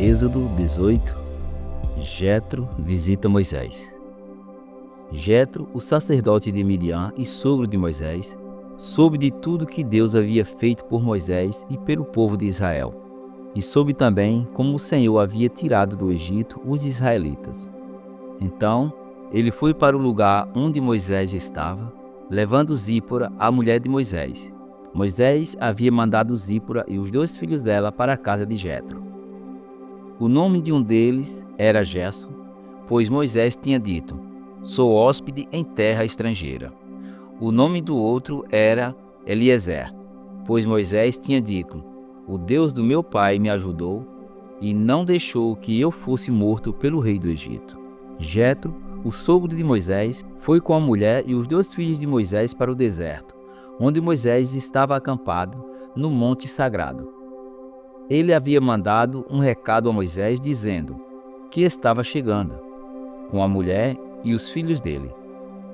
Êxodo 18. Jetro visita Moisés. Jetro, o sacerdote de Midian e sogro de Moisés, soube de tudo que Deus havia feito por Moisés e pelo povo de Israel, e soube também como o Senhor havia tirado do Egito os israelitas. Então, ele foi para o lugar onde Moisés estava, levando Zípora, a mulher de Moisés. Moisés havia mandado Zípora e os 2 filhos dela para a casa de Jetro. O nome de um deles era Gersom, pois Moisés tinha dito: sou hóspede em terra estrangeira. O nome do outro era Eliezer, pois Moisés tinha dito: o Deus do meu pai me ajudou e não deixou que eu fosse morto pelo rei do Egito. Jetro, o sogro de Moisés, foi com a mulher e os 2 filhos de Moisés para o deserto, onde Moisés estava acampado no monte sagrado. Ele havia mandado um recado a Moisés dizendo que estava chegando, com a mulher e os filhos dele.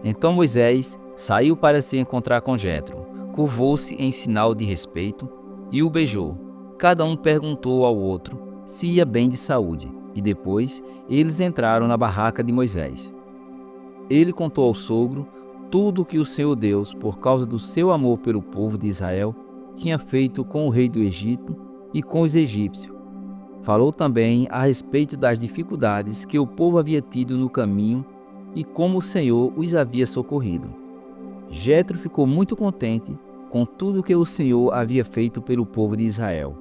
Então Moisés saiu para se encontrar com Jetro, curvou-se em sinal de respeito e o beijou. Cada um perguntou ao outro se ia bem de saúde, e depois eles entraram na barraca de Moisés. Ele contou ao sogro tudo o que o Senhor Deus, por causa do seu amor pelo povo de Israel, tinha feito com o rei do Egito e com os egípcios. Falou também a respeito das dificuldades que o povo havia tido no caminho e como o Senhor os havia socorrido. Jetro ficou muito contente com tudo que o Senhor havia feito pelo povo de Israel,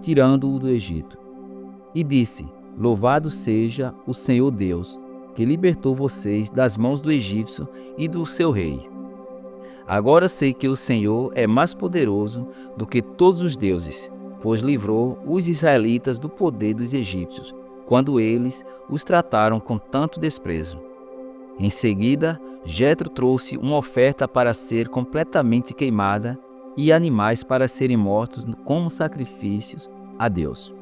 tirando-o do Egito. E disse: louvado seja o Senhor Deus, que libertou vocês das mãos do egípcio e do seu rei. Agora sei que o Senhor é mais poderoso do que todos os deuses, pois livrou os israelitas do poder dos egípcios, quando eles os trataram com tanto desprezo. Em seguida, Jetro trouxe uma oferta para ser completamente queimada e animais para serem mortos como sacrifícios a Deus.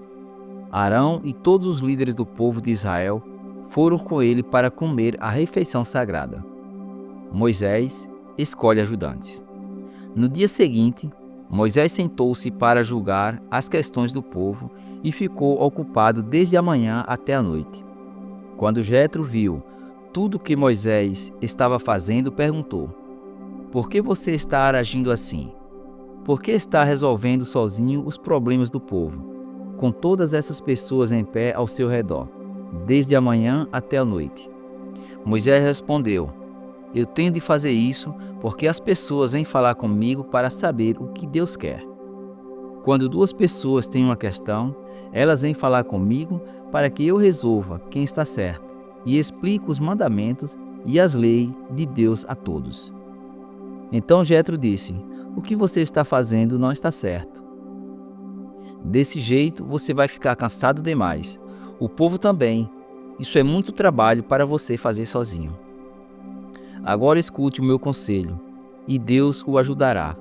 Arão e todos os líderes do povo de Israel foram com ele para comer a refeição sagrada. Moisés escolhe ajudantes. No dia seguinte, Moisés sentou-se para julgar as questões do povo e ficou ocupado desde a manhã até a noite. Quando Jetro viu tudo o que Moisés estava fazendo, perguntou: por que você está agindo assim? Por que está resolvendo sozinho os problemas do povo, com todas essas pessoas em pé ao seu redor, desde a manhã até a noite? Moisés respondeu: eu tenho de fazer isso porque as pessoas vêm falar comigo para saber o que Deus quer. Quando 2 pessoas têm uma questão, elas vêm falar comigo para que eu resolva quem está certo e explique os mandamentos e as leis de Deus a todos. Então Jetro disse: o que você está fazendo não está certo. Desse jeito você vai ficar cansado demais. O povo também. Isso é muito trabalho para você fazer sozinho. Agora escute o meu conselho, e Deus o ajudará.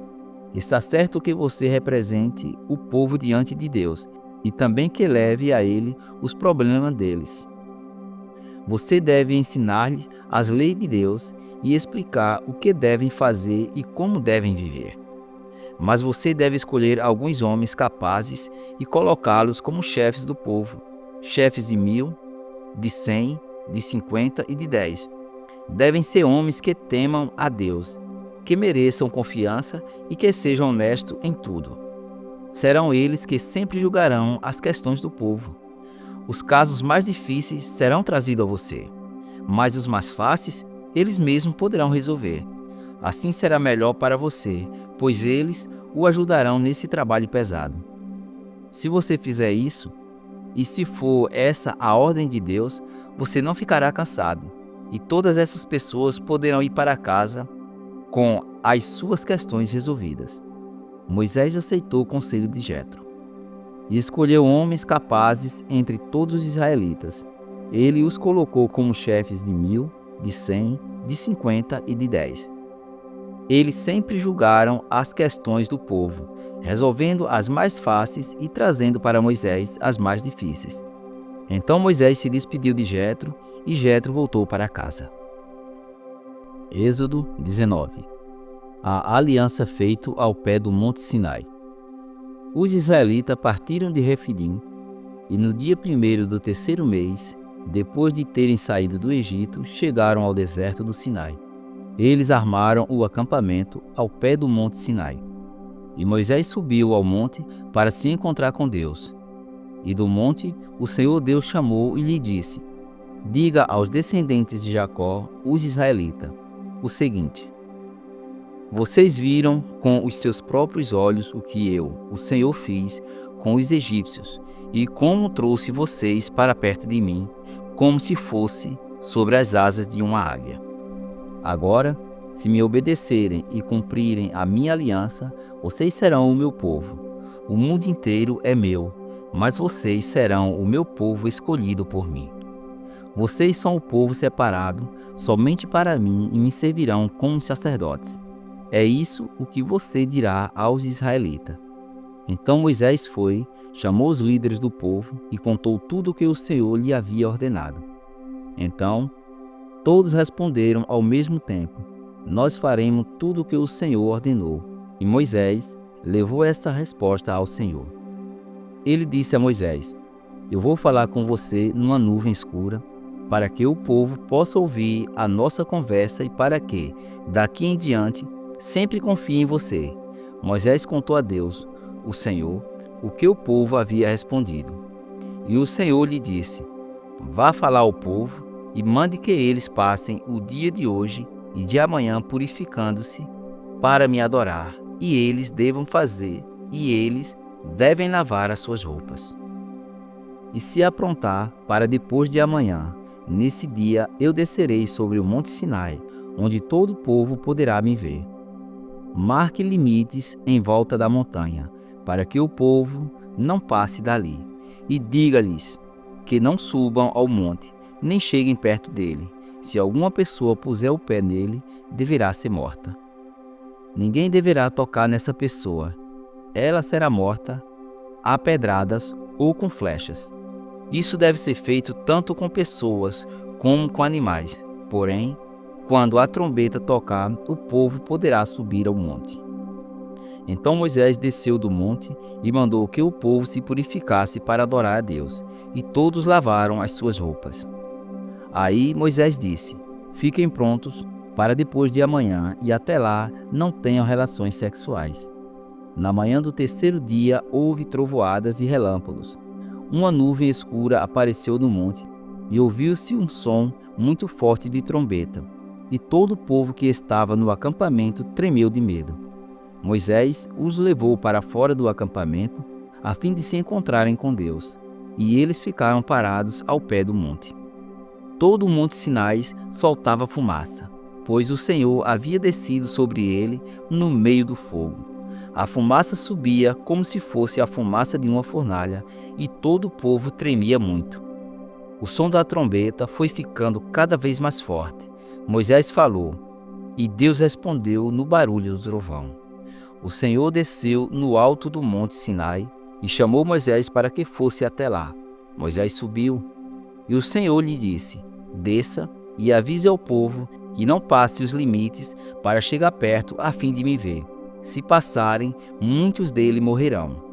Está certo que você represente o povo diante de Deus, e também que leve a ele os problemas deles. Você deve ensinar-lhe as leis de Deus e explicar o que devem fazer e como devem viver. Mas você deve escolher alguns homens capazes e colocá-los como chefes do povo, chefes de 1000, de 100, de 50 e de 10. Devem ser homens que temam a Deus, que mereçam confiança e que sejam honestos em tudo. Serão eles que sempre julgarão as questões do povo. Os casos mais difíceis serão trazidos a você, mas os mais fáceis eles mesmos poderão resolver. Assim será melhor para você, pois eles o ajudarão nesse trabalho pesado. Se você fizer isso, e se for essa a ordem de Deus, você não ficará cansado, e todas essas pessoas poderão ir para casa com as suas questões resolvidas. Moisés aceitou o conselho de Jetro e escolheu homens capazes entre todos os israelitas. Ele os colocou como chefes de 1000, de 100, de 50 e de 10. Eles sempre julgaram as questões do povo, resolvendo as mais fáceis e trazendo para Moisés as mais difíceis. Então Moisés se despediu de Jetro e Jetro voltou para casa. Êxodo 19. A aliança feita ao pé do Monte Sinai. Os israelitas partiram de Refidim E no dia 1º do 3º mês, depois de terem saído do Egito, chegaram ao deserto do Sinai. Eles armaram o acampamento ao pé do monte Sinai. E Moisés subiu ao monte para se encontrar com Deus. E do monte o Senhor Deus chamou e lhe disse: diga aos descendentes de Jacó, os israelitas, o seguinte: vocês viram com os seus próprios olhos o que eu, o Senhor, fiz com os egípcios, e como trouxe vocês para perto de mim, como se fosse sobre as asas de uma águia. Agora, se me obedecerem e cumprirem a minha aliança, vocês serão o meu povo. O mundo inteiro é meu, mas vocês serão o meu povo escolhido por mim. Vocês são o povo separado somente para mim e me servirão como sacerdotes. É isso o que você dirá aos israelitas. Então Moisés foi, chamou os líderes do povo e contou tudo o que o Senhor lhe havia ordenado. Então, todos responderam ao mesmo tempo: nós faremos tudo o que o Senhor ordenou. E Moisés levou essa resposta ao Senhor. Ele disse a Moisés: eu vou falar com você numa nuvem escura, para que o povo possa ouvir a nossa conversa e para que, daqui em diante, sempre confie em você. Moisés contou a Deus, o Senhor, o que o povo havia respondido. E o Senhor lhe disse: vá falar ao povo e mande que eles passem o dia de hoje e de amanhã purificando-se para me adorar, e eles devem lavar as suas roupas. E se aprontar para depois de amanhã, nesse dia eu descerei sobre o monte Sinai, onde todo o povo poderá me ver. Marque limites em volta da montanha, para que o povo não passe dali, e diga-lhes que não subam ao monte, nem cheguem perto dele. Se alguma pessoa puser o pé nele, deverá ser morta. Ninguém deverá tocar nessa pessoa. Ela será morta a pedradas ou com flechas. Isso deve ser feito tanto com pessoas como com animais. Porém, quando a trombeta tocar, o povo poderá subir ao monte. Então Moisés desceu do monte e mandou que o povo se purificasse para adorar a Deus, e todos lavaram as suas roupas. Aí Moisés disse: fiquem prontos para depois de amanhã, e até lá não tenham relações sexuais. Na manhã do 3º dia houve trovoadas e relâmpagos. Uma nuvem escura apareceu no monte, e ouviu-se um som muito forte de trombeta, e todo o povo que estava no acampamento tremeu de medo. Moisés os levou para fora do acampamento, a fim de se encontrarem com Deus, e eles ficaram parados ao pé do monte. Todo o monte Sinai soltava fumaça, pois o Senhor havia descido sobre ele no meio do fogo. A fumaça subia como se fosse a fumaça de uma fornalha, e todo o povo tremia muito. O som da trombeta foi ficando cada vez mais forte. Moisés falou, e Deus respondeu no barulho do trovão. O Senhor desceu no alto do monte Sinai e chamou Moisés para que fosse até lá. Moisés subiu, e o Senhor lhe disse: desça e avise ao povo que não passe os limites para chegar perto a fim de me ver. Se passarem, muitos deles morrerão.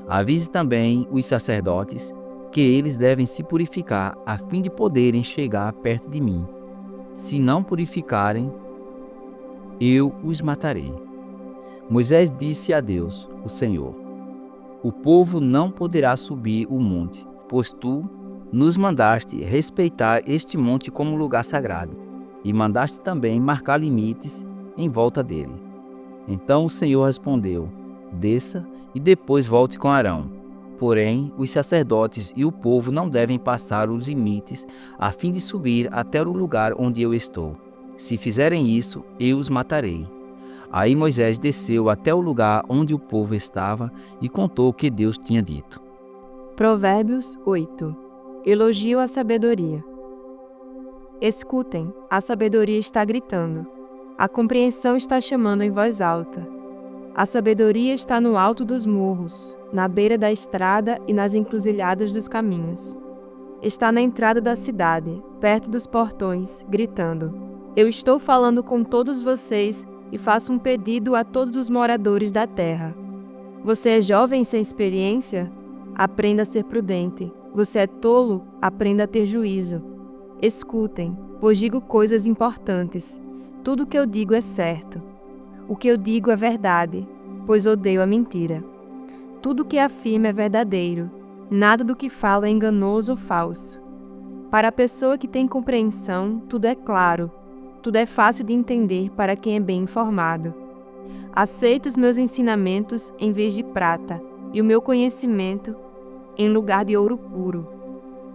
Avise também os sacerdotes que eles devem se purificar a fim de poderem chegar perto de mim. Se não purificarem, eu os matarei. Moisés disse a Deus, o Senhor: o povo não poderá subir o monte, pois tu nos mandaste respeitar este monte como lugar sagrado, e mandaste também marcar limites em volta dele. Então o Senhor respondeu: desça e depois volte com Arão. Porém, os sacerdotes e o povo não devem passar os limites a fim de subir até o lugar onde eu estou. Se fizerem isso, eu os matarei. Aí Moisés desceu até o lugar onde o povo estava e contou o que Deus tinha dito. Provérbios 8. Elogio à sabedoria. Escutem, a sabedoria está gritando. A compreensão está chamando em voz alta. A sabedoria está no alto dos morros, na beira da estrada e nas encruzilhadas dos caminhos. Está na entrada da cidade, perto dos portões, gritando: eu estou falando com todos vocês e faço um pedido a todos os moradores da terra. Você é jovem sem experiência? Aprenda a ser prudente. Você é tolo? Aprenda a ter juízo. Escutem, pois digo coisas importantes. Tudo o que eu digo é certo. O que eu digo é verdade, pois odeio a mentira. Tudo o que afirmo é verdadeiro. Nada do que falo é enganoso ou falso. Para a pessoa que tem compreensão, tudo é claro. Tudo é fácil de entender para quem é bem informado. Aceito os meus ensinamentos em vez de prata, e o meu conhecimento em lugar de ouro puro.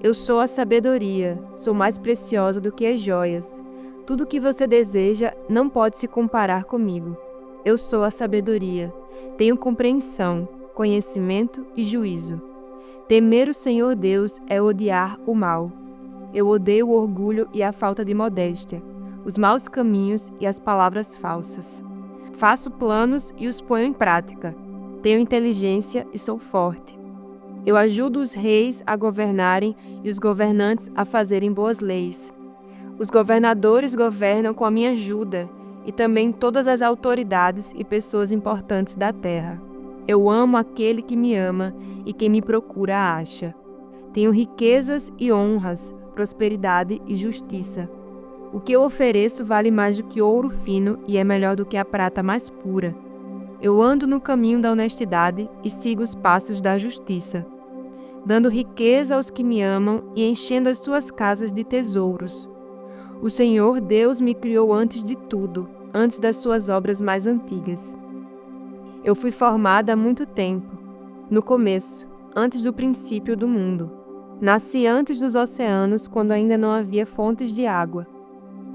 Eu sou a sabedoria, sou mais preciosa do que as joias. Tudo o que você deseja não pode se comparar comigo. Eu sou a sabedoria, tenho compreensão, conhecimento e juízo. Temer o Senhor Deus é odiar o mal. Eu odeio o orgulho e a falta de modéstia, os maus caminhos e as palavras falsas. Faço planos e os ponho em prática. Tenho inteligência e sou forte. Eu ajudo os reis a governarem e os governantes a fazerem boas leis. Os governadores governam com a minha ajuda e também todas as autoridades e pessoas importantes da terra. Eu amo aquele que me ama e quem me procura acha. Tenho riquezas e honras, prosperidade e justiça. O que eu ofereço vale mais do que ouro fino e é melhor do que a prata mais pura. Eu ando no caminho da honestidade e sigo os passos da justiça, dando riqueza aos que me amam e enchendo as suas casas de tesouros. O Senhor Deus me criou antes de tudo, antes das suas obras mais antigas. Eu fui formada há muito tempo, no começo, antes do princípio do mundo. Nasci antes dos oceanos, quando ainda não havia fontes de água.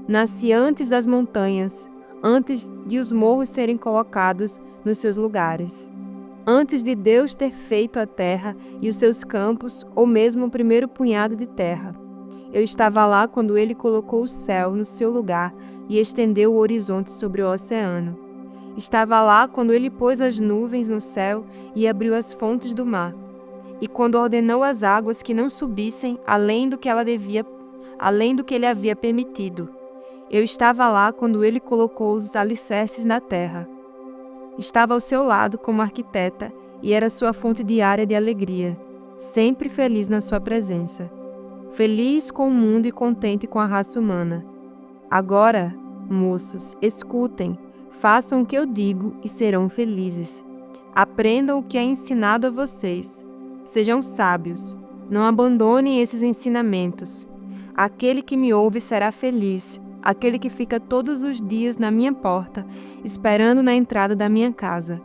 Nasci antes das montanhas, antes de os morros serem colocados nos seus lugares. Antes de Deus ter feito a terra e os seus campos, ou mesmo o primeiro punhado de terra. Eu estava lá quando Ele colocou o céu no seu lugar e estendeu o horizonte sobre o oceano. Estava lá quando Ele pôs as nuvens no céu e abriu as fontes do mar. E quando ordenou as águas que não subissem além do que Ele havia permitido. Eu estava lá quando Ele colocou os alicerces na terra. Estava ao seu lado como arquiteta e era sua fonte diária de alegria, sempre feliz na sua presença. Feliz com o mundo e contente com a raça humana. Agora, moços, escutem, façam o que eu digo e serão felizes. Aprendam o que é ensinado a vocês. Sejam sábios. Não abandonem esses ensinamentos. Aquele que me ouve será feliz. Aquele que fica todos os dias na minha porta, esperando na entrada da minha casa.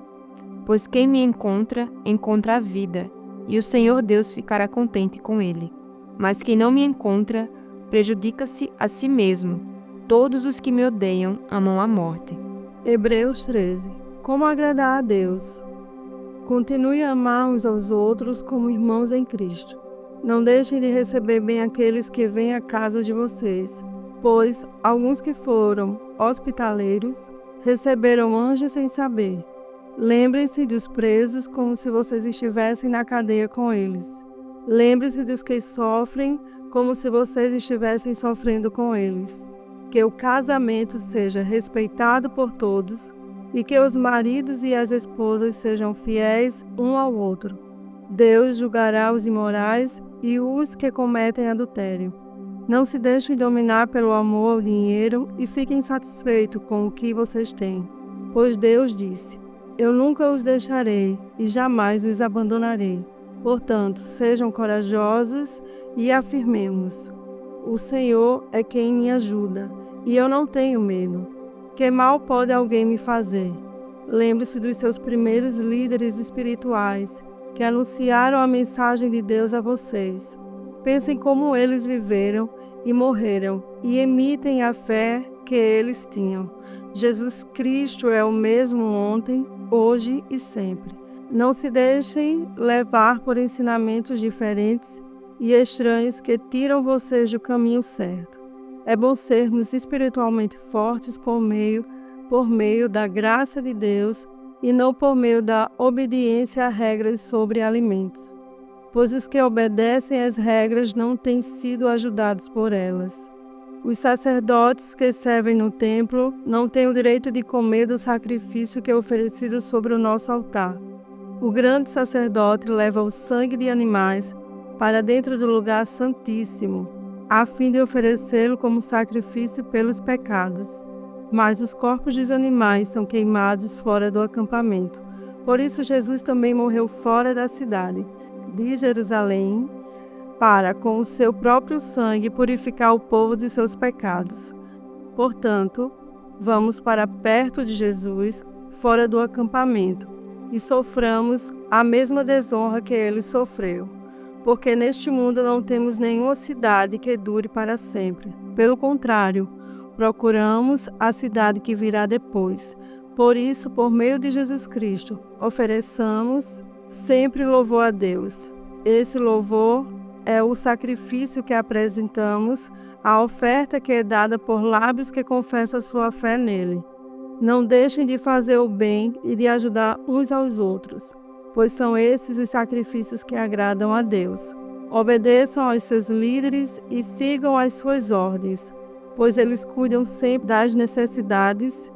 Pois quem me encontra, encontra a vida, e o Senhor Deus ficará contente com ele. Mas quem não me encontra, prejudica-se a si mesmo. Todos os que me odeiam amam a morte. Hebreus 13. Como agradar a Deus? Continue a amar uns aos outros como irmãos em Cristo. Não deixem de receber bem aqueles que vêm à casa de vocês, pois alguns que foram hospitaleiros receberam anjos sem saber. Lembrem-se dos presos como se vocês estivessem na cadeia com eles. Lembre-se dos que sofrem como se vocês estivessem sofrendo com eles. Que o casamento seja respeitado por todos e que os maridos e as esposas sejam fiéis um ao outro. Deus julgará os imorais e os que cometem adultério. Não se deixem dominar pelo amor ao dinheiro e fiquem satisfeitos com o que vocês têm. Pois Deus disse: Eu nunca os deixarei e jamais os abandonarei. Portanto, sejam corajosos e afirmemos: O Senhor é quem me ajuda, e eu não tenho medo. Que mal pode alguém me fazer? Lembre-se dos seus primeiros líderes espirituais, que anunciaram a mensagem de Deus a vocês. Pensem como eles viveram e morreram, e imitem a fé que eles tinham. Jesus Cristo é o mesmo ontem, hoje e sempre. Não se deixem levar por ensinamentos diferentes e estranhos que tiram vocês do caminho certo. É bom sermos espiritualmente fortes por meio da graça de Deus e não por meio da obediência a regras sobre alimentos. Pois os que obedecem às regras não têm sido ajudados por elas. Os sacerdotes que servem no templo não têm o direito de comer do sacrifício que é oferecido sobre o nosso altar. O grande sacerdote leva o sangue de animais para dentro do lugar santíssimo, a fim de oferecê-lo como sacrifício pelos pecados. Mas os corpos dos animais são queimados fora do acampamento. Por isso Jesus também morreu fora da cidade de Jerusalém, para, com o seu próprio sangue, purificar o povo de seus pecados. Portanto, vamos para perto de Jesus, fora do acampamento, e soframos a mesma desonra que ele sofreu. Porque neste mundo não temos nenhuma cidade que dure para sempre. Pelo contrário, procuramos a cidade que virá depois. Por isso, por meio de Jesus Cristo, ofereçamos sempre louvor a Deus. Esse louvor é o sacrifício que apresentamos, a oferta que é dada por lábios que confessam sua fé nele. Não deixem de fazer o bem e de ajudar uns aos outros, pois são esses os sacrifícios que agradam a Deus. Obedeçam aos seus líderes e sigam as suas ordens, pois eles cuidam sempre das necessidades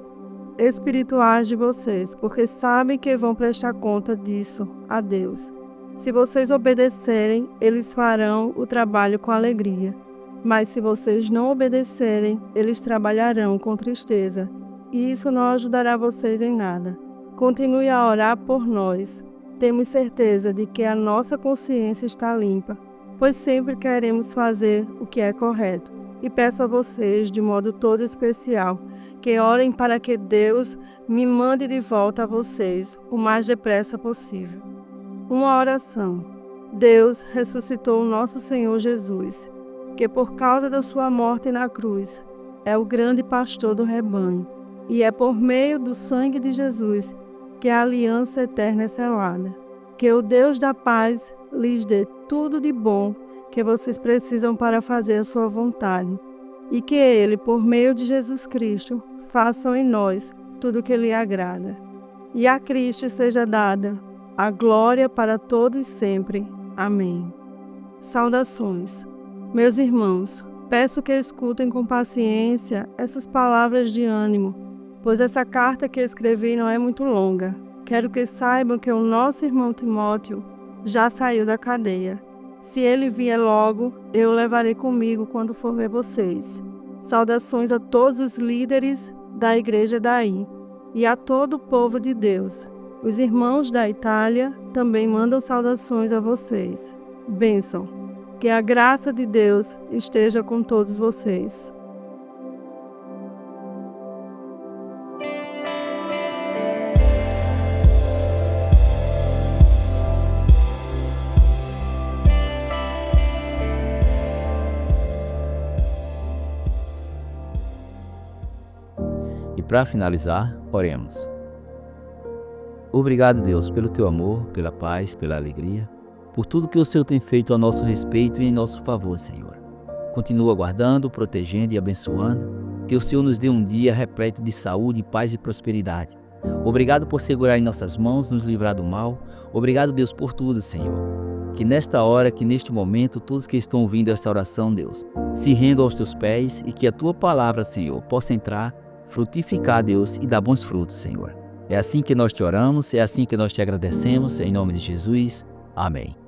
espirituais de vocês, porque sabem que vão prestar conta disso a Deus. Se vocês obedecerem, eles farão o trabalho com alegria. Mas se vocês não obedecerem, eles trabalharão com tristeza, e isso não ajudará vocês em nada. Continue a orar por nós. Temos certeza de que a nossa consciência está limpa, pois sempre queremos fazer o que é correto. E peço a vocês, de modo todo especial, que orem para que Deus me mande de volta a vocês o mais depressa possível. Uma oração. Deus ressuscitou o nosso Senhor Jesus, que por causa da sua morte na cruz é o grande pastor do rebanho, e é por meio do sangue de Jesus que a aliança eterna é selada. Que o Deus da paz lhes dê tudo de bom que vocês precisam para fazer a sua vontade, e que Ele, por meio de Jesus Cristo, faça em nós tudo o que lhe agrada. E a Cristo seja dada a glória para todos sempre. Amém. Saudações. Meus irmãos, peço que escutem com paciência essas palavras de ânimo, pois essa carta que escrevi não é muito longa. Quero que saibam que o nosso irmão Timóteo já saiu da cadeia. Se ele vier logo, eu o levarei comigo quando for ver vocês. Saudações a todos os líderes da igreja daí e a todo o povo de Deus. Os irmãos da Itália também mandam saudações a vocês. Bênção. Que a graça de Deus esteja com todos vocês. E para finalizar, oremos. Obrigado, Deus, pelo teu amor, pela paz, pela alegria, por tudo que o Senhor tem feito a nosso respeito e em nosso favor, Senhor. Continua guardando, protegendo e abençoando, que o Senhor nos dê um dia repleto de saúde, paz e prosperidade. Obrigado por segurar em nossas mãos, nos livrar do mal. Obrigado, Deus, por tudo, Senhor. Que nesta hora, que neste momento, todos que estão ouvindo esta oração, Deus, se rendam aos teus pés e que a tua palavra, Senhor, possa entrar, frutificar, Deus, e dar bons frutos, Senhor. É assim que nós te oramos, é assim que nós te agradecemos, em nome de Jesus. Amém.